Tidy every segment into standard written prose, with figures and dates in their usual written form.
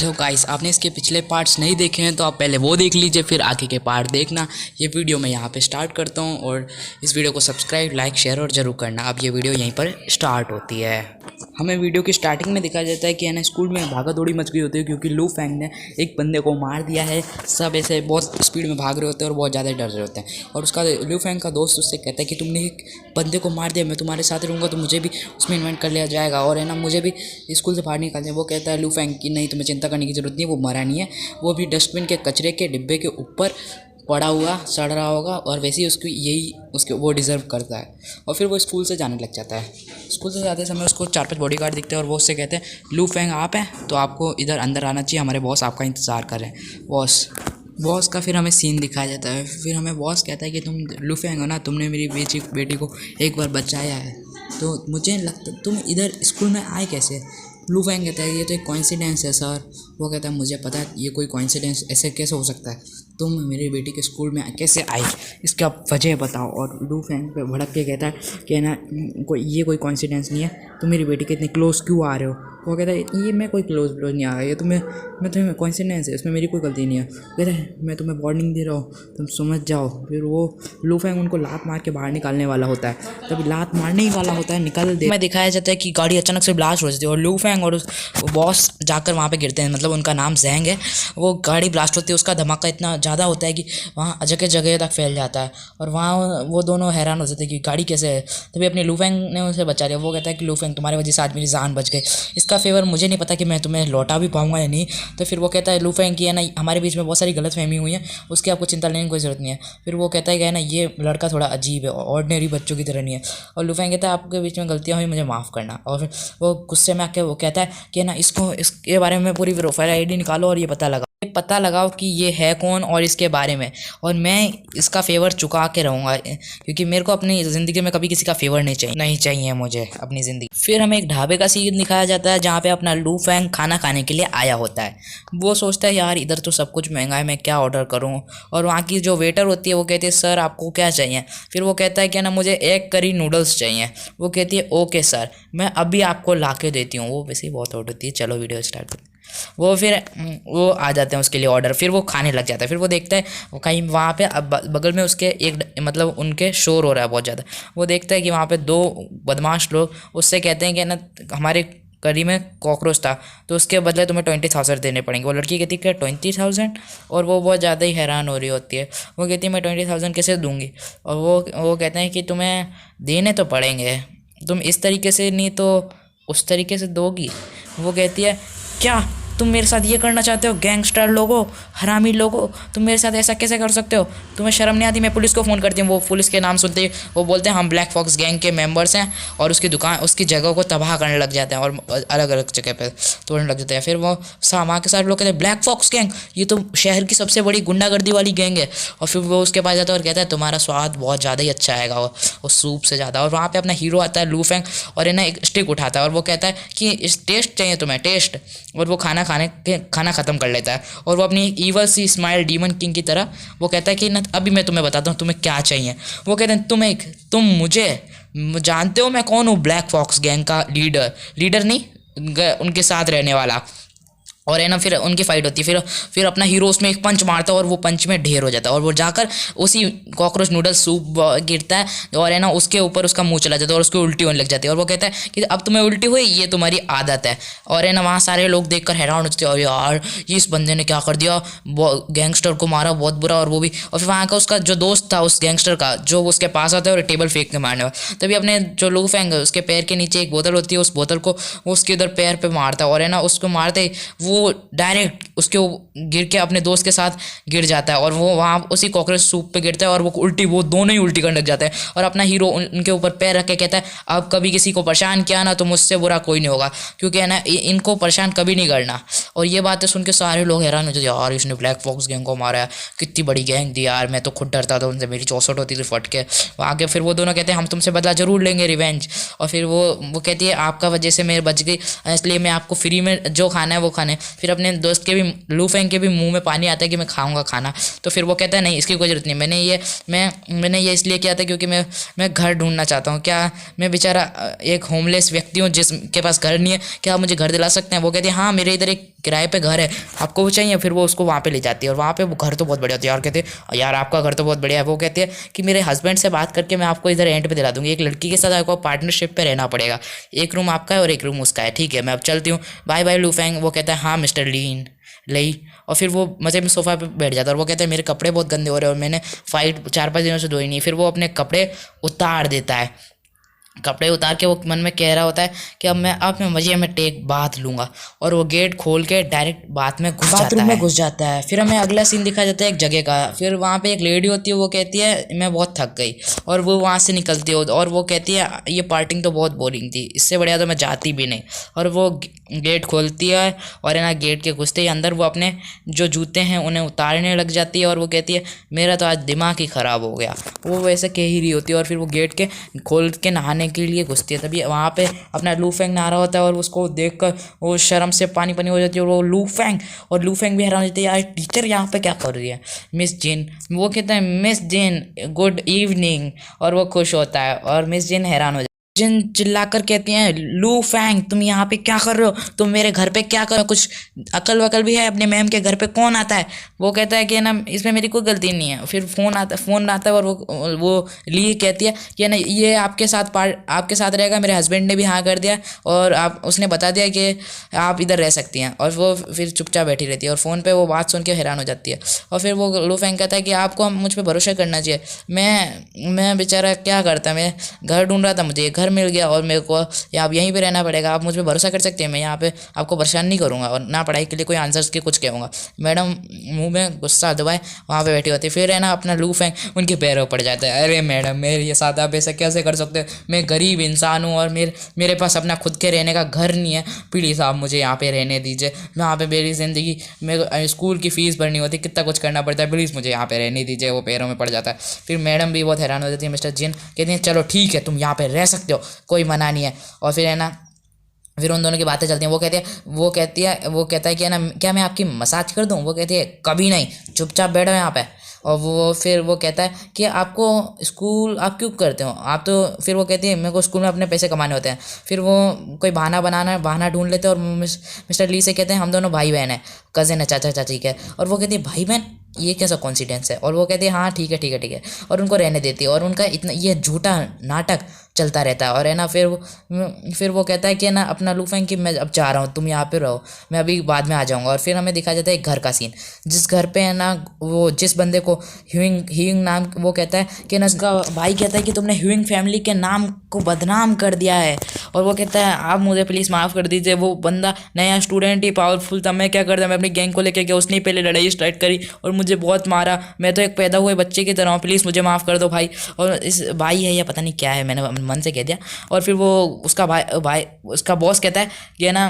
Hello guys, आपने इसके पिछले पार्ट्स नहीं देखे हैं तो आप पहले वो देख लीजिए, फिर आगे के पार्ट देखना। ये वीडियो मैं यहाँ पे स्टार्ट करता हूँ और इस वीडियो को सब्सक्राइब, लाइक, शेयर और ज़रूर करना। अब ये वीडियो यहीं पर स्टार्ट होती है। हमें वीडियो की स्टार्टिंग में दिखाया जाता है कि ना स्कूल में भागा दौड़ी मच गई होती है क्योंकि लू फैंग ने एक बंदे को मार दिया है। सब ऐसे बहुत स्पीड में भाग रहे होते हैं और बहुत ज़्यादा डर रहे होते हैं। और उसका लू फैंग का दोस्त उससे कहता है कि तुमने एक बंदे को मार दिया, मैं तुम्हारे साथ रहूँगा तो मुझे भी उसमें इन्वाइट कर लिया जाएगा और है ना मुझे भी स्कूल से बाहर निकाल दिया। वो कहता है लू फैंग की नहीं, तुम्हें चिंता करने की जरूरत नहीं है, वो मरा नहीं है, वो भी डस्टबिन के कचरे के डिब्बे के ऊपर पड़ा हुआ सड़ रहा होगा और वैसे ही उसको यही उसके वो डिज़र्व करता है। और फिर वो स्कूल से जाने लग जाता है। स्कूल से जाते समय उसको 4-5 बॉडीगार्ड दिखते हैं और वो उससे कहते हैं लू फैंग आप हैं तो आपको इधर अंदर आना चाहिए, हमारे बॉस आपका इंतज़ार कर रहे हैं। बॉस का फिर हमें सीन दिखाया जाता है। फिर हमें बॉस कहता है कि तुम लू फैंग हो ना, तुमने मेरी बेटी को एक बार बचाया है, तो मुझे लगता तुम इधर स्कूल में आए कैसे। लू फैंग कहता है ये तो एक कोइंसिडेंस है सर। वो कहता है मुझे पता है ये कोई कोइंसिडेंस ऐसे कैसे हो सकता है, तुम मेरी बेटी के स्कूल में कैसे आए, इसका वजह बताओ। और लू फैंग पे भड़क के कहता है कि ना कोई कोइंसिडेंस नहीं है, तुम मेरी बेटी के इतने क्लोज क्यों आ रहे हो। वो कहता है ये मैं कोई क्लोज नहीं आ रहा, ये तुम्हें कोइंसिडेंस है, इसमें मेरी कोई गलती नहीं है। कहता है मैं तुम्हें वार्निंग दे रहा हूँ, तुम समझ जाओ। फिर वो लू फैंग उनको लात मार के बाहर निकालने वाला होता है, तभी लात मारने ही वाला होता है, निकल दे मैं दिखाया जाता है कि गाड़ी अचानक से ब्लास्ट हो जाती है और लू फैंग और बॉस जाकर वहाँ पे गिरते हैं। मतलब उनका नाम जैंग है। वो गाड़ी ब्लास्ट होती है, उसका धमाका इतना ज़्यादा होता है कि वहाँ जगह जगह तक फैल जाता है और वहाँ वो दोनों हैरान हो जाते हैं कि गाड़ी कैसे है। तभी अपने लू फैंग ने उसे बचा लिया। वो कहता है कि लू फैंग तुम्हारी वजह से आज मेरी जान बच गई, इसका फेवर मुझे नहीं पता कि मैं तुम्हें लौटा भी पाऊंगा या नहीं। तो फिर वो कहता है लू फैंग की है ना हमारे बीच में बहुत सारी गलतफहमी हुई है, उसकी आपको चिंता लेने की कोई ज़रूरत नहीं है। फिर वो कहता है कि है ना ये लड़का थोड़ा अजीब है, ऑर्डिनरी बच्चों की तरह नहीं है। और लू फैंग कहता है आपके बीच में गलतियाँ हुई, मुझे माफ़ करना। और फिर वो गुस्से में आके वो कहता है कि ना इसके बारे में पूरी प्रोफाइल आईडी निकालो और ये पता लगाओ कि ये है कौन और इसके बारे में, और मैं इसका फेवर चुका के रहूँगा क्योंकि मेरे को अपनी ज़िंदगी में कभी किसी का फेवर नहीं चाहिए मुझे अपनी ज़िंदगी। फिर हमें एक ढाबे का सीन दिखाया जाता है जहाँ पे अपना लू फैंग खाना खाने के लिए आया होता है। वो सोचता है यार इधर तो सब कुछ महंगा है, मैं क्या ऑर्डर करूँ। और वहाँ की जो वेटर होती है वो कहती है सर आपको क्या चाहिए। फिर वो कहता है कि ना मुझे एक करी नूडल्स चाहिए। वो कहती है ओके सर, मैं अभी आपको ला के देती हूँ। वो वैसे ही बहुत ऑर्डर होती है। चलो वीडियो स्टार्ट करते। वो आ जाते हैं उसके लिए ऑर्डर। फिर वो खाने लग जाता है। फिर वो देखता है वो कहीं वहाँ पे बगल में उसके एक मतलब उनके शोर हो रहा है बहुत ज़्यादा। वो देखता है कि वहाँ पे 2 बदमाश लोग उससे कहते हैं कि ना हमारे करी में कॉकरोच था तो उसके बदले तुम्हें 20,000 देने पड़ेंगे। वो लड़की कहती है 20,000, और वो बहुत ज़्यादा ही हैरान हो रही होती है। वो कहती है मैं 20,000 कैसे दूँगी। और वो कहते हैं कि तुम्हें देने तो पड़ेंगे, तुम इस तरीके से नहीं तो उस तरीके से दोगी। वो कहती है क्या तुम मेरे साथ ये करना चाहते हो, गैंगस्टर लोगों, हरामी लोगों, तुम मेरे साथ ऐसा कैसे कर सकते हो, तुम्हें शर्म नहीं आती। मैं पुलिस को फ़ोन करती हूँ। वो पुलिस के नाम सुनते ही वो बोलते हैं हम ब्लैक फॉक्स गैंग के मेंबर्स हैं, और उसकी जगह को तबाह करने लग जाते हैं और अलग अलग जगह पे तोड़ने लग जाते हैं। फिर वो वहाँ के सारे लोग कहते हैं ब्लैक फॉक्स गैंग ये तो शहर की सबसे बड़ी गुंडागर्दी वाली गैंग है। और फिर वो उसके पास जाता है और कहता है तुम्हारा स्वाद बहुत ज़्यादा ही अच्छा आएगा वो सूप से ज़्यादा। और वहाँ पर अपना हीरो आता है लू फैंग और है ना एक स्टिक उठाता है और वो कहता है कि इस टेस्ट चाहिए तुम्हें टेस्ट। और वो खाना ख़त्म कर लेता है और वो अपनी ईवल सी स्माइल डीमन किंग की तरह वो कहता है कि ना अभी मैं तुम्हें बताता हूँ तुम्हें क्या चाहिए। वो कहते हैं तुम मुझे जानते हो मैं कौन हूँ, ब्लैक फॉक्स गैंग का लीडर नहीं उनके साथ रहने वाला। और है ना फिर उनकी फाइट होती है। फिर अपना हीरो उसमें एक पंच मारता है और वो पंच में ढेर हो जाता है और वो जाकर उसी कॉकरोच नूडल सूप गिरता है और है ना उसके ऊपर उसका मुंह चला जाता है और उसको उल्टी होने लग जाती है। और वो कहता है कि अब तुम्हें उल्टी हुई, ये तुम्हारी आदत है। और है ना वहाँ सारे लोग देखकर हैरान होते हैं और यार ये इस बंदे ने क्या कर दिया, गैंगस्टर को मारा बहुत बुरा। और वो भी और फिर वहाँ का उसका जो दोस्त था उस गैंगस्टर का जो उसके पास आता है और टेबल फेंक के मारने वाला, तभी अपने जो लू फैंग है उसके पैर के नीचे एक बोतल होती है, उस बोतल को वो उसके उधर पैर पे मारता है और है ना उसको मारते वो डायरेक्ट उसके गिर के अपने दोस्त के साथ गिर जाता है और वो वहाँ उसी कॉकरोच सूप पे गिरता है और वो दोनों ही उल्टी करने लग जाते हैं। और अपना हीरो उनके ऊपर पैर रख के कहता है अब कभी किसी को परेशान किया ना तो मुझसे बुरा कोई नहीं होगा, क्योंकि है ना इनको परेशान कभी नहीं करना। और ये बातें सुन के सारे लोग हैरान हो जाते हैं यार इसने ब्लैक फॉक्स गैंग को मारा है, कितनी बड़ी गैंग थी यार, मैं तो खुद डरता था उनसे, मेरी 64 होती थी फट के। आगे फिर वो दोनों कहते हैं हम तुमसे बदला जरूर लेंगे, रिवेंज। और फिर वो कहती है आपका वजह से मेरे बच गई, इसलिए मैं आपको फ्री में जो खाना है वो खाने। फिर अपने दोस्त के भी लू फेंग के भी मुंह में पानी आता है कि मैं खाऊंगा खाना। तो फिर वो कहता है नहीं, इसकी कोई ज़रूरत नहीं, मैंने ये इसलिए किया था क्योंकि मैं घर ढूंढना चाहता हूँ। क्या मैं बेचारा एक होमलेस व्यक्ति हूँ जिसके पास घर नहीं है, क्या आप मुझे घर दिला सकते हैं? वो कहती है हाँ, मेरे इधर एक किराए पे घर है, आपको वो चाहिए? फिर वो उसको वहाँ पे ले जाती है और वहाँ पे वो घर तो बहुत बढ़िया होती है और कहते हैं यार आपका घर तो बहुत बढ़िया है। वो कहती है कि मेरे हस्बैंड से बात करके मैं आपको इधर रेंट पे दिला दूंगी, एक लड़की के साथ आपको पार्टनरशिप पे रहना पड़ेगा, एक रूम आपका है और एक रूम उसका है, ठीक है मैं अब चलती हूँ, बाय बाय लू फेंग। वो कहता है हाँ मिस्टर लीन लई, और फिर वो मज़े में सोफ़ा पे बैठ जाता है और वो कहता है मेरे कपड़े बहुत गंदे हो रहे हैं और मैंने फाइट 4-5 दिनों से धोई नहीं। फिर वो अपने कपड़े उतार देता है, कपड़े उतार के वो मन में कह रहा होता है कि अब मैं मजे में टेक बाथ लूंगा, और वो गेट खोल के डायरेक्ट बाथ में घुस जाता है। फिर हमें अगला सीन दिखा जाता है एक जगह का। फिर वहाँ पे एक लेडी होती है, वो कहती है मैं बहुत थक गई, और वो वहाँ से निकलती है और वो कहती है ये पार्टिंग तो बहुत बोरिंग थी, इससे बढ़िया तो मैं जाती भी नहीं। और वो गेट खोलती है और है ना गेट के घुसते ही अंदर वो अपने जो जूते हैं उन्हें उतारने लग जाती है और वो कहती है मेरा तो आज दिमाग ही ख़राब हो गया। वो वैसे कह ही रही होती है और फिर वो गेट के खोल के नहाने के लिए घुसती है। तभी वहाँ पे अपना लू फेंग नहा रहा होता है और उसको देखकर वो शर्म से पानी पानी हो जाती है और वो लू फेंग भी हैरान हो जाती है यार टीचर यहाँ पे क्या कर रही है मिस जेन। वो कहता है मिस जेन गुड इवनिंग, और वो खुश होता है और मिस जेन हैरान हो जिन चिल्लाकर कहती हैं लू फेंग तुम यहाँ पे क्या कर रहे हो, तुम मेरे घर पे क्या कर रहे हो, कुछ अकल वकल भी है? अपने मैम के घर पे कौन आता है? वो कहता है कि ना इसमें मेरी कोई गलती नहीं है। फिर फ़ोन आता है और वो ली कहती है कि ना ये आपके साथ रहेगा, मेरे हस्बैंड ने भी हाँ कर दिया और उसने बता दिया कि आप इधर रह सकती हैं। और वो फिर चुपचाप बैठी रहती है और फ़ोन पर वो बात सुन के हैरान हो जाती है। और फिर वो लू फेंग कहता है कि आपको मुझ पर भरोसा करना चाहिए, मैं बेचारा क्या करता, मैं घर ढूंढ रहा था, मुझे घर मिल गया और मेरे को आप यहीं पे रहना पड़ेगा, आप मुझ पर भरोसा कर सकते हैं, मैं यहाँ पे आपको परेशान नहीं करूँगा और ना पढ़ाई के लिए कोई आंसर्स के कुछ कहूँगा। मैडम मुंह में गुस्सा दबाए वहाँ पे बैठी होती है। फिर है ना अपना लू फेंग उनके पैरों पड़ जाता है, अरे मैडम मेरे साथ आप ऐसा कैसे कर सकते हो, मैं गरीब इंसान हूँ और मेरे पास अपना खुद के रहने का घर नहीं है, प्लीज़ आप मुझे यहाँ पे रहने दीजिए, यहाँ पे मेरी ज़िंदगी मेरे स्कूल की फ़ीस भरनी होती, कितना कुछ करना पड़ता है, प्लीज़ मुझे यहाँ पे रहने दीजिए। वो पैरों में पड़ जाता है। फिर मैडम भी बहुत हैरान हो जाती है। मिस्टर जिन कहती हैं चलो ठीक है तुम यहाँ पे रह सकते हो, कोई मना नहीं है। और फिर है ना फिर उन दोनों की बातें चलती हैं। वो कहता है कि है ना क्या मैं आपकी मसाज कर दूँ? वो कहती है कभी नहीं, चुपचाप बैठो यहाँ पे। और वो कहता है कि आपको स्कूल आप क्यों करते हो आप तो? फिर वो कहती है मेरे को स्कूल में अपने पैसे कमाने होते हैं। फिर वो कोई बहाना ढूंढ लेते हैं और मिस्टर ली से कहते हैं हम दोनों भाई बहन हैं, कज़न है चाचा चाची के। और वो कहती है भाई बहन, ये कैसा कॉन्सिडेंस है? और वो कहती है हाँ ठीक है, और उनको रहने देती है। और उनका इतना ये झूठा नाटक चलता रहता है। और है ना फिर वो कहता है कि है ना अपना लू फेंग कि मैं अब चाह रहा हूँ तुम यहाँ पे रहो, मैं अभी बाद में आ जाऊँगा। और फिर हमें दिखाया जाता है एक घर का सीन, जिस घर पे है ना वो जिस बंदे को ह्यूइंग नाम, वो कहता है कि ना उसका भाई कहता है कि तुमने ह्यूइंग फैमिली के नाम को बदनाम कर दिया है। और वो कहता है आप मुझे प्लीज़ माफ़ कर दीजिए, वो बंदा नया स्टूडेंट ही पावरफुल था, मैं क्या करता, मैं अपनी गैंग को लेकर गया, उसने ही पहले लड़ाई स्टार्ट करी और मुझे बहुत मारा, मैं तो एक पैदा हुए बच्चे की तरह हूँ, प्लीज़ मुझे माफ़ कर दो भाई। और इस भाई है या पता नहीं क्या है, मैंने मन से कह दिया। और फिर वो उसका भाई उसका बॉस कहता है कि ना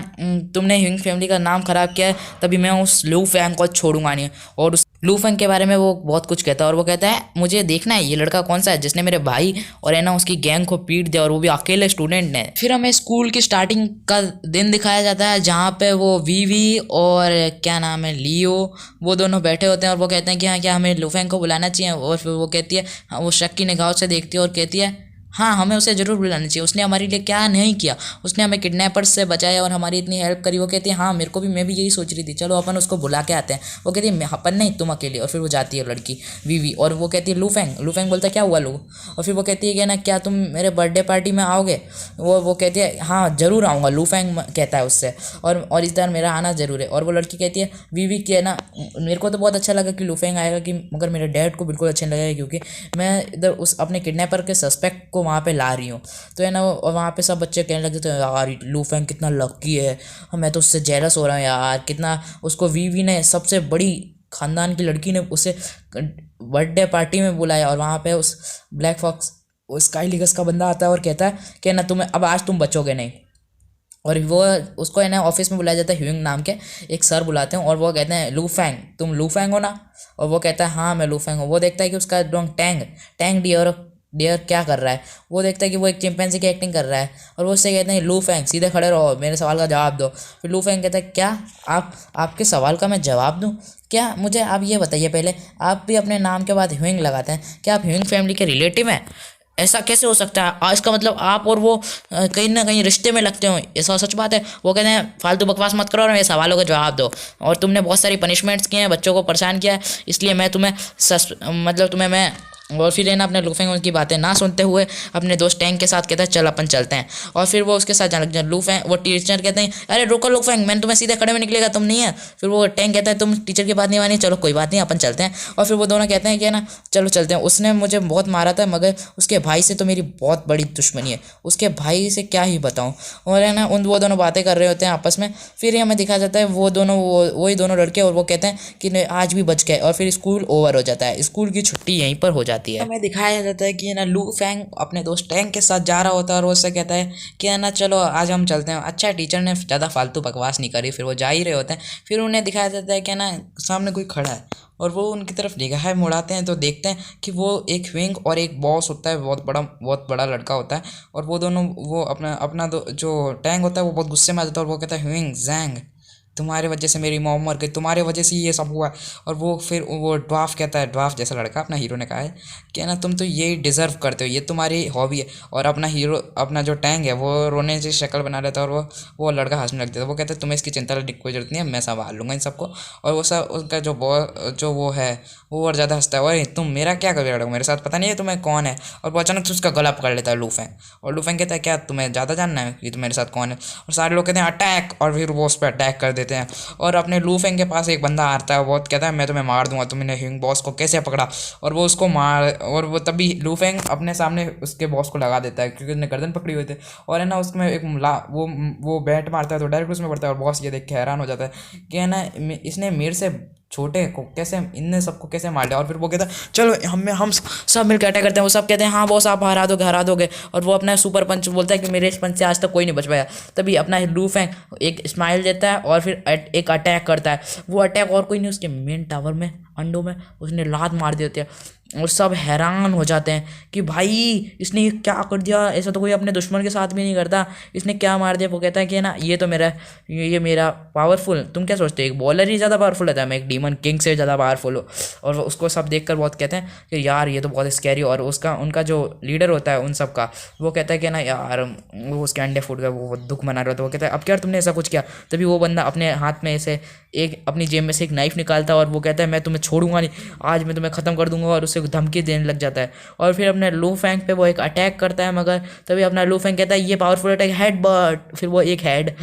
तुमने ह्यूइंग फैमिली का नाम ख़राब किया है, तभी मैं उस लू फेंग को छोड़ूंगा नहीं। और उस लू फेंग के बारे में वो बहुत कुछ कहता है और वो कहता है मुझे देखना है ये लड़का कौन सा है जिसने मेरे भाई और है ना उसकी गैंग को पीट दिया, और वो भी अकेले स्टूडेंट ने। फिर हमें स्कूल की स्टार्टिंग का दिन दिखाया जाता है जहाँ पे वो वीवी और क्या नाम है लियो, वो दोनों बैठे होते हैं और वो कहते हैं कि हाँ क्या हमें लू फेंग को बुलाना चाहिए। और फिर वो कहती है हाँ, वो शक की निगाहों से देखती है और कहती है हाँ हमें उसे ज़रूर बुलाना चाहिए, उसने हमारे लिए क्या नहीं किया, उसने हमें किडनैपर्स से बचाया और हमारी इतनी हेल्प करी। वो कहती है हाँ मेरे को भी, मैं भी यही सोच रही थी, चलो अपन उसको बुला के आते हैं। वो कहती है अपन नहीं तुम अकेले। और फिर वो जाती है लड़की वीवी और वो कहती है लू फेंग बोलता है क्या हुआ लू? और फिर वो कहती है कि ना क्या तुम मेरे बर्थडे पार्टी में आओगे? वो कहती है हाँ ज़रूर आऊँगा, लू फेंग कहता है उससे, और इस बार मेरा आना ज़रूर है। और वो लड़की कहती है वीवी कि है ना मेरे को तो बहुत अच्छा लगा कि लू फेंग आएगा, कि मगर मेरे डैड को बिल्कुल अच्छा नहीं लगेगा क्योंकि मैं इधर उस अपने किडनैपर के सस्पेक्ट को वहाँ पे ला रही हूँ। तो है ना वहाँ पे सब बच्चे कहने लगे थे यार लू फेंग कितना लकी है, मैं तो उससे जेलस हो रहा हूँ यार, कितना उसको वीवी ने सबसे बड़ी खानदान की लड़की ने उसे बर्थडे पार्टी में बुलाया। और वहाँ पे उस ब्लैक फॉक्स स्काई लिगस का बंदा आता है और कहता है कि ना तुम्हें अब आज तुम बचोगे नहीं। और वो उसको है ना ऑफिस में बुलाया जाता है, ह्यूइंग नाम के एक सर बुलाते हैं और वो कहते हैं लू फेंग तुम लू फेंग हो ना? और वो कहता है हाँ मैं लू फेंग हूँ। वो देखता है कि उसका डोंग टैंग डियर डियर क्या कर रहा है। वो देखता है कि वो एक चिंपैंजी की एक्टिंग कर रहा है और वो उससे कहते हैं लू फैंग सीधे खड़े रहो, मेरे सवाल का जवाब दो। फिर लू फैंग कहता है क्या आप आपके सवाल का मैं जवाब दूँ? क्या मुझे आप ये बताइए पहले, आप भी अपने नाम के बाद ह्यूइंग लगाते हैं, क्या आप ह्यूइंग फैमिली के रिलेटिव हैं? ऐसा कैसे हो सकता है? आज का मतलब आप और वो कहीं ना कहीं रिश्ते में लगते हो, ऐसा सच बात है? वो कहते हैं फालतू बकवास मत करो और मेरे सवालों का जवाब दो। और तुमने बहुत सारी पनिशमेंट्स किए हैं, बच्चों को परेशान किया है, इसलिए मैं तुम्हें मतलब तुम्हें मैं। और फिर है ना अपने लूफेंग उनकी बातें ना सुनते हुए अपने दोस्त टैंक के साथ कहता है चल अपन चलते हैं। और फिर वो उसके साथ जाने लगते हैं। लूफेंग वो टीचर कहते हैं अरे रुको लूफेंग, मैंने तुम्हें सीधे खड़े में निकलेगा, तुम नहीं है। फिर वो टैंक कहता है तुम टीचर की बात नहीं मानी, चलो कोई बात नहीं अपन चलते हैं। और फिर वो दोनों कहते हैं कि ना चलो चलते हैं, उसने मुझे बहुत मारा था मगर उसके भाई से तो मेरी बहुत बड़ी दुश्मनी है, उसके भाई से क्या ही बताऊँ। और है ना वो दोनों बातें कर रहे होते हैं आपस में। फिर हमें दिखा जाता है वो दोनों वही दोनों लड़के, और वो कहते हैं कि आज भी बच गए। और फिर स्कूल ओवर हो जाता है, स्कूल की छुट्टी यहीं पर हो जाती है। हमें दिखाया जाता है कि ना लू फैंग अपने दोस्त टैंक के साथ जा रहा होता है और वो उससे कहता है कि ना चलो आज हम चलते हैं। अच्छा टीचर ने ज़्यादा फालतू बकवास नहीं करी, फिर वो जा ही रहे होते हैं। फिर उन्हें दिखाया जाता है कि ना सामने कोई खड़ा है और वो उनकी तरफ निगाहें मुड़ाते हैं तो देखते हैं कि वो एक विंग और एक बॉस होता है, बहुत बड़ा लड़का होता है। और वो दोनों वो अपना अपना जो टैंक होता है वो बहुत गुस्से में आ जाता है और वो कहता है विंग जैंग तुम्हारे वजह से मेरी मॉम मर गई, तुम्हारे वजह से ये सब हुआ है। और वो फिर वो ड्वार्फ कहता है, ड्वार्फ जैसा लड़का अपना हीरो ने कहा है कि ना तुम तो यही डिज़र्व करते हो, ये तुम्हारी हॉबी है। और अपना हीरो अपना जो टैंक है वो रोने की शक्ल बना लेता है और वो लड़का हंसने लगता है। वो कहता है तुम्हें इसकी चिंता करने की कोई जरूरत नहीं है, मैं संभाल लूँगा इन सबको। और वो सब उनका जो वो है वो और ज़्यादा हंसता है, और तुम मेरा क्या कर रहे हो मेरे साथ, पता नहीं है तुम्हें कौन है। और वो अचानक से उसका गला पकड़ लेता है लूफेंग। और लूफेंग कहता है क्या तुम्हें ज़्यादा जानना है कि तुम मेरे साथ कौन है। और सारे लोग कहते हैं अटैक, और फिर वो उस पर अटैक कर देते हैं। और अपने लूफेंग के पास एक बंदा आता है, वो कहता है मैं तुम्हें मार दूंगा, तुमने ह्यूइंग बॉस को कैसे पकड़ा। और वो उसको मार, और वो तभी लूफेंग अपने सामने उसके बॉस को लगा देता है क्योंकि उसने गर्दन पकड़ी हुई थी। और है ना उसमें एक वो बैट मारता है तो डायरेक्ट उसमें पड़ता है। और बॉस ये देख के हैरान हो जाता है कि है ना इसने मेरे से छोटे को कैसे, इनने सबको कैसे मार दिया। और फिर वो कहता है चलो हम सब मिलकर अटैक करते हैं। वो सब कहते हैं हाँ बॉस आप हरा दोगे। और वो अपना सुपर पंच बोलता है कि मेरे इस पंच से आज तक कोई नहीं बच पाया। तभी अपना लू फैंग एक स्माइल देता है और फिर एक अटैक करता है। वो अटैक और कोई नहीं, उसके मेन टावर में अंडों में उसने लात मार दी होती है। और सब हैरान हो जाते हैं कि भाई इसने ये क्या कर दिया, ऐसा तो कोई अपने दुश्मन के साथ भी नहीं करता, इसने क्या मार दिया। वो कहता है कि ना ये तो मेरा ये मेरा पावरफुल, तुम क्या सोचते हो एक बॉलर ही ज़्यादा पावरफुल रहता है, मैं एक डीमन किंग से ज़्यादा पावरफुल हूँ। और उसको सब देखकर बहुत कहते हैं कि यार ये तो बहुत स्कैरी। और उनका जो लीडर होता है उन सब का, वो कहता है कि ना यार वो उसके अंडे फूट गए, वो दुख मना रहा था। वो कहता है अब क्या तुमने ऐसा कुछ किया। तभी वो बंदा अपने हाथ में ऐसे एक अपनी जेब में से एक नाइफ निकालता है और वो कहता है मैं तुम्हें छोड़ूंगा नहीं, आज मैं तुम्हें ख़त्म कर दूंगा। और उसे धमकी देने लग जाता है। और फिर अपने लू फैंग पे वो एक अटैक करता है, मगर तभी अपना लू फैंग कहता है ये पावरफुल अटैक हेड बट। फिर वो एक हेड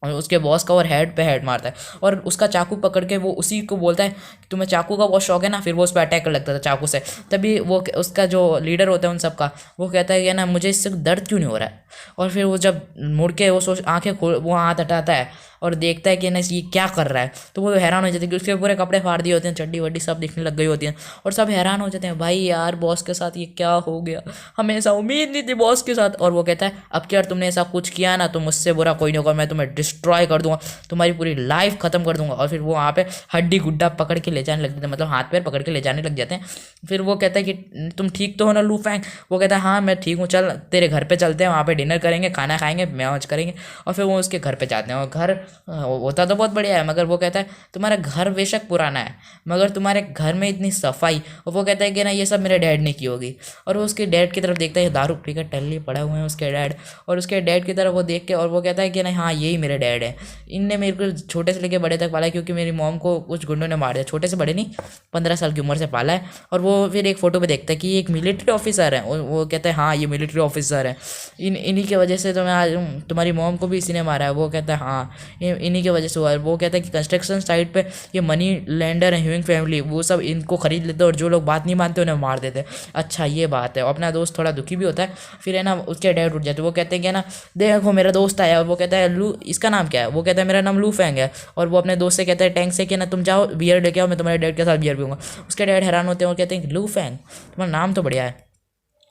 और उसके बॉस का और हेड पे हेड मारता है और उसका चाकू पकड़ के वो उसी को बोलता है कि तुम्हें चाकू का बहुत शौक है ना। फिर वो उस पर अटैक कर लगता था चाकू से। तभी वो उसका जो लीडर होता है उन सब का, वो कहता है कि ना मुझे इससे दर्द क्यों नहीं हो रहा है। और फिर वो जब मुड़ के वो आंखें खोल वो हाथ हटाता है और देखता है कि ना ये क्या कर रहा है, तो वो हैरान हो जाते हैं कि उसके पूरे कपड़े फाड़ दिए होते हैं, चड्डी वड्डी सब दिखने लग गई होती हैं। और सब हैरान हो जाते हैं भाई यार बॉस के साथ ये क्या हो गया, हमें ऐसा उम्मीद नहीं थी बॉस के साथ। और वो कहता है अब क्या तुमने ऐसा कुछ किया ना तो मुझसे बुरा कोई नहीं होगा, मैं तुम्हें डिस्ट्रॉय कर दूंगा, तुम्हारी पूरी लाइफ खत्म कर दूंगा। और फिर वो वहाँ पे हड्डी गुड्डा पकड़ के ले जाने लग जाते हैं, मतलब हाथ पैर पकड़ के ले जाने लग जाते हैं। फिर वो कहता है कि तुम ठीक तो हो ना लू फैंग। वो कहता है हाँ मैं ठीक हूँ, चल तेरे घर पे चलते हैं, वहाँ पे डिनर करेंगे, खाना खाएंगे, मौज करेंगे। और फिर वो उसके घर पे जाते हैं और घर होता तो बहुत बढ़िया है, मगर वो कहता है तुम्हारा घर बेशक पुराना है मगर तुम्हारे घर में इतनी सफाई। और वो कहता है कि ना ये सब मेरे डैड ने की होगी। और वो उसके डैड की तरफ देखता है, दारू पी कर टल्ली पड़े हुए हैं उसके डैड। और उसके डैड की तरफ वो देख के और वो कहता है कि ना हाँ यही मेरे डैड है, इनने मेरे को छोटे से लेकर बड़े तक पाला है, क्योंकि मेरी मॉम को कुछ गुंडों ने मार दिया, छोटे से बड़े नहीं 15 साल की उम्र से पाला है। और वो फिर एक फ़ोटो पे देखता है कि एक मिलिट्री ऑफिसर है, वो कहता है हाँ ये मिलिट्री ऑफिसर है, इन्हीं की वजह से तो मैं आज तुम्हारी मॉम को भी इसी ने मारा है। वो कहता है हाँ इन्हीं की वजह से हुआ है। वो कहता है कि कंस्ट्रक्शन साइट पे ये मनी लैंडर है ह्यूइंग फैमिली, वो सब इनको खरीद लेते और जो लोग बात नहीं मानते उन्हें मार देते। अच्छा ये बात है। अपना दोस्त थोड़ा दुखी भी होता है। फिर है ना उसके डैड उठ जाते, वो कहते हैं कि ना देखो मेरा दोस्त आया। और वो कहता है लू इसका नाम क्या है। वो कहता है मेरा नाम लू फैंग है। और वो अपने दोस्त से कहता है टैंक से कि ना तुम जाओ बियर लेके आओ, मैं तुम्हारे डैड के साथ बियर पीऊँगा। उसके डैड हैरान होते हैं और कहते हैं लू फैंग तुम्हारा नाम तो बढ़िया है,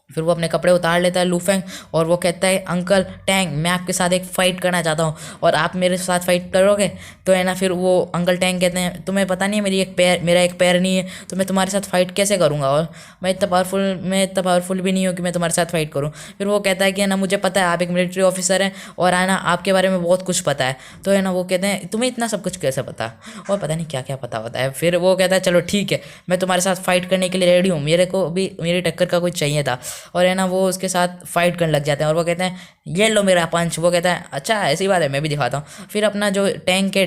फिर वो अपने कपड़े उतार लेता है लूफेंग, और वो कहता है अंकल टैंग, मैं आपके साथ एक फ़ाइट करना चाहता हूँ और आप मेरे साथ फाइट करोगे। तो है ना, फिर वो अंकल टैंग कहते हैं तुम्हें पता नहीं है मेरा एक पैर नहीं है, तो मैं तुम्हारे साथ फाइट कैसे करूँगा, और मैं इतना पावरफुल भी नहीं हूँ कि मैं तुम्हारे साथ फाइट करूँ। फिर वो कहता है कि है ना, मुझे पता है आप एक मिलिट्री ऑफिसर हैं और है ना आपके बारे में बहुत कुछ पता है। तो है ना, वो कहते हैं तुम्हें इतना सब कुछ कैसे पता, और पता नहीं क्या क्या पता होता है। फिर वो कहता है चलो ठीक है, मैं तुम्हारे साथ फाइट करने के लिए रेडी हूँ, मेरे को भी मेरी टक्कर का कोई चाहिए था। और है ना, वो उसके साथ फाइट करने लग जाते हैं और वो कहते हैं ये लो मेरा पंच। वो कहता है अच्छा ऐसी बात है, मैं भी दिखाता हूँ। फिर अपना जो टैंक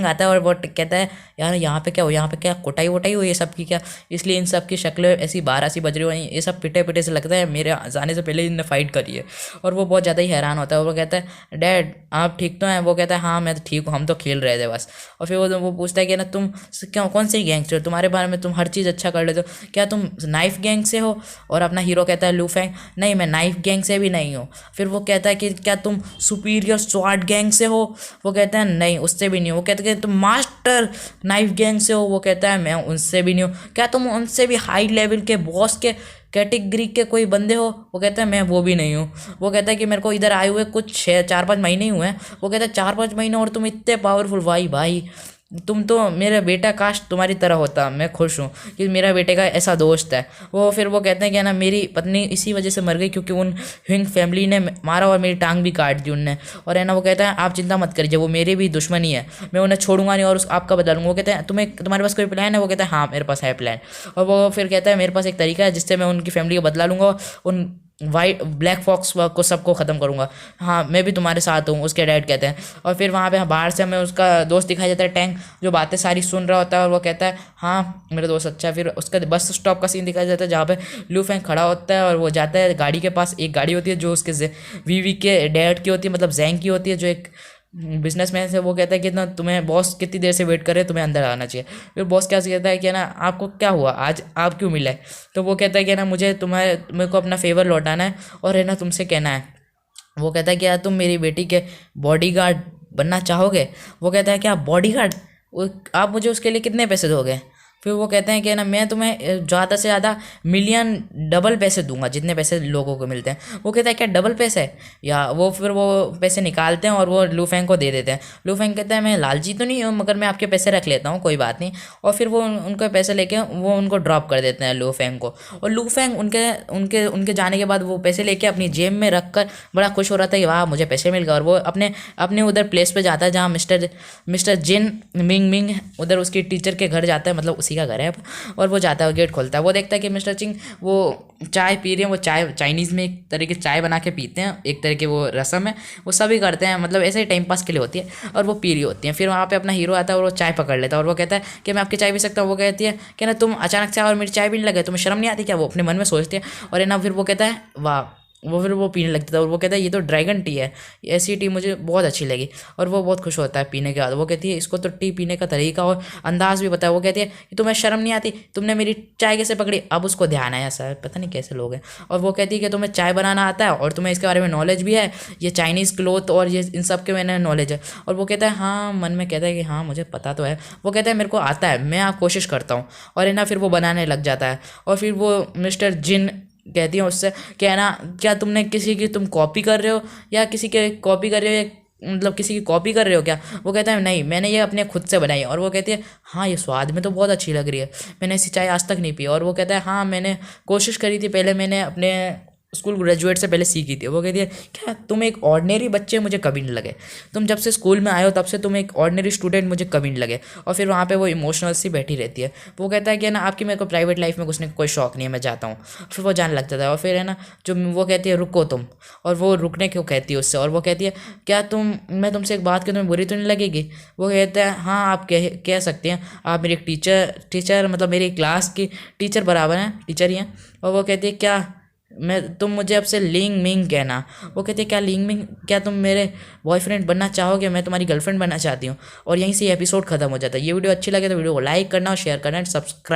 आता है और वो कहता है यार यहाँ पे क्या हो, यहाँ पे क्या कुटाई वुटाई हुई है सबकी क्या, इसलिए इन सब की शक्लें ऐसी बारह सी बज रही हुई, ये सब पिटे पिटे से लगता है मेरे जाने से पहले इनने फाइट करी है। और वो बहुत ज़्यादा ही हैरान होता है और वो कहता है डैड आप ठीक तो हैं। वो कहता है हाँ मैं तो ठीक हूँ, हम तो खेल रहे थे बस। और फिर वो पूछता है कि ना तुम क्यों, कौन सी गैंग से हो, तुम्हारे बारे में तुम हर चीज़ अच्छा कर लेते हो, क्या तुम नाइफ गैंग से हो। और अपना हीरो कहता है लूफेंग नहीं मैं नाइफ गैंग से भी नहीं हूँ। फिर वो कहता है कि क्या तुम सुपीरियर स्वॉर्ड गैंग से हो। वो कहता है नहीं उससे भी नहीं हो। वो कहता है कि तुम मास्टर नाइफ गैंग से हो। वो कहता है मैं उनसे भी नहीं हूँ। क्या तुम उनसे भी हाई लेवल के बॉस के कैटेगरी के कोई बंदे हो। वो कहता है मैं वो भी नहीं हूँ। वो कहता है कि मेरे को इधर आए हुए कुछ 4-5 महीने ही हुए हैं। वो कहता है 4-5 महीने और तुम इतने पावरफुल, भाई भाई तुम तो मेरा बेटा काश तुम्हारी तरह होता, मैं खुश हूँ कि मेरा बेटे का ऐसा दोस्त है। वो कहते हैं कि ना मेरी पत्नी इसी वजह से मर गई क्योंकि उन ह्विंग फैमिली ने मारा और मेरी टांग भी काट दी उनने। और है ना, वो कहता है आप चिंता मत करिए, वो मेरी भी दुश्मनी है, मैं उन्हें छोड़ूंगा नहीं और आपका बदला लूँगा। वो कहते हैं तुम्हारे पास कोई प्लान है। वो कहता है हाँ मेरे पास है प्लान। और वो फिर कहता है मेरे पास एक तरीका है जिससे मैं उनकी फैमिली का बदला लूँगा, उन वाइट ब्लैक फॉक्स को सबको ख़त्म करूँगा। हाँ मैं भी तुम्हारे साथ हूँ, उसके डैड कहते हैं। और फिर वहाँ पे बाहर से हमें उसका दोस्त दिखाई देता है टैंक, जो बातें सारी सुन रहा होता है और वो कहता है हाँ मेरा दोस्त अच्छा है। फिर उसका बस स्टॉप का सीन दिखाई देता है जहाँ पे लू फैंग खड़ा होता है और वो जाता है गाड़ी के पास। एक गाड़ी होती है जो उसके वीवी के डैड की होती है, मतलब जैंग की होती है, जो एक बिजनेसमैन से। वो कहता है कि ना तुम्हें बॉस कितनी देर से वेट कर रहे हैं, तुम्हें अंदर आना चाहिए। फिर बॉस क्या कहता है कि ना आपको क्या हुआ, आज आप क्यों मिले। तो वो कहता है कि ना मेरे को अपना फेवर लौटाना है और है ना तुमसे कहना है। वो कहता है कि यार तुम मेरी बेटी के बॉडीगार्ड बनना चाहोगे। वो कहता है कि आप बॉडीगार्ड, आप मुझे उसके लिए कितने पैसे दोगे। फिर वो कहते हैं कि ना मैं तुम्हें ज़्यादा से ज़्यादा मिलियन डबल पैसे दूंगा जितने पैसे लोगों को मिलते हैं। वो कहता है क्या डबल पैसे, या फिर वो पैसे निकालते हैं और वो लूफेंग को दे देते हैं। लूफेंग कहता है मैं लालची तो नहीं हूँ मगर मैं आपके पैसे रख लेता हूँ, कोई बात नहीं। और फिर वो उनके पैसे लेके वो उनको ड्रॉप कर देते हैं लूफेंग को। और लूफेंग उनके उनके उनके जाने के बाद वो पैसे लेके अपनी जेब में रख कर बड़ा खुश हो रहा था कि वाह मुझे पैसे मिल गए। और वो अपने अपने उधर प्लेस पे जाता है जहाँ मिस्टर जिन मिंग मिंग उधर उसकी टीचर के घर जाता है, मतलब उसी का घर है अब। और वो जाता है, गेट खोलता है, वो देखता है कि मिस्टर चिंग वो चाय पी रहे हैं। वो चाय चाइनीज़ में एक तरह की चाय बना के पीते हैं, एक तरह की वो रस्म है, वो सभी करते हैं, मतलब ऐसे ही टाइम पास के लिए होती है। और वो पी रही होती हैं। फिर वहाँ पे अपना हीरो आता है और वो चाय पकड़ लेता है और वो कहता है कि मैं आपकी चाय पी सकता हूँ। वो कहती है कि ना तुम अचानक से और मेरी चाय पीने लगे, तुम्हें शर्म नहीं आती क्या। वो अपने मन में सोचती है। और है ना, फिर वो कहता है वाह, फिर वो पीने लगता था और वो कहता है ये तो ड्रैगन टी है, ऐसी टी मुझे बहुत अच्छी लगी। और वो बहुत खुश होता है पीने के बाद। वो कहती है इसको तो टी पीने का तरीका और अंदाज भी पता है। वो कहती है कि तुम्हें शर्म नहीं आती, तुमने मेरी चाय कैसे पकड़ी। अब उसको ध्यान आया सर, पता नहीं कैसे लोग हैं। और वो कहती है कि तुम्हें चाय बनाना आता है और तुम्हें इसके बारे में नॉलेज भी है, ये चाइनीज़ क्लोथ और ये इन सब के मैंने नॉलेज है। और वो कहता है हाँ, मन में कहता है कि हाँ मुझे पता तो है। वो कहता है मेरे को आता है, मैं कोशिश करता हूँ। और है ना, फिर वो बनाने लग जाता है। और फिर वो मिस्टर जिन कहती है उससे कि है ना, क्या तुमने किसी की तुम कॉपी कर रहे हो या किसी के कॉपी कर रहे हो, या मतलब किसी की कॉपी कर रहे हो क्या। वो कहता है नहीं, मैंने ये अपने खुद से बनाई है। और वो कहती है हाँ ये स्वाद में तो बहुत अच्छी लग रही है, मैंने ऐसी चाय आज तक नहीं पी। और वो कहता है हाँ मैंने कोशिश करी थी पहले, मैंने अपने स्कूल ग्रेजुएट से पहले सीखी थी। वो कहती है क्या तुम एक ऑर्डिनरी बच्चे मुझे कभी नहीं लगे, तुम जब से स्कूल में आए हो तब से तुम एक ऑर्डिनरी स्टूडेंट मुझे कभी नहीं लगे। और फिर वहाँ पे वो इमोशनल सी बैठी रहती है। वो कहता है कि ना आपकी मेरे को प्राइवेट लाइफ में घुसने का कोई शौक नहीं है, मैं जाता हूँ। फिर वो जाने लग जाता है। और फिर है ना, जो वो कहती है रुको तुम, और वो रुकने क्यों कहती है उससे। और वो कहती है क्या मैं तुमसे एक बात की तुम्हें बुरी तो नहीं लगेगी। वो कहता है हाँ आप कह सकते हैं, आप मेरी एक टीचर मतलब मेरी क्लास की टीचर बराबर हैं, टीचर ही हैं। और वो कहती है क्या तुम मुझे अब से लिंग मिंग कहना। वो कहते हैं क्या लिंग मिंग, क्या तुम मेरे बॉयफ्रेंड बनना चाहोगे, मैं तुम्हारी गर्लफ्रेंड बनना चाहती हूँ। और यहीं से एपिसोड खत्म हो जाता है। ये वीडियो अच्छी लगे तो वीडियो को लाइक करना और शेयर करना एंड सब्सक्राइब।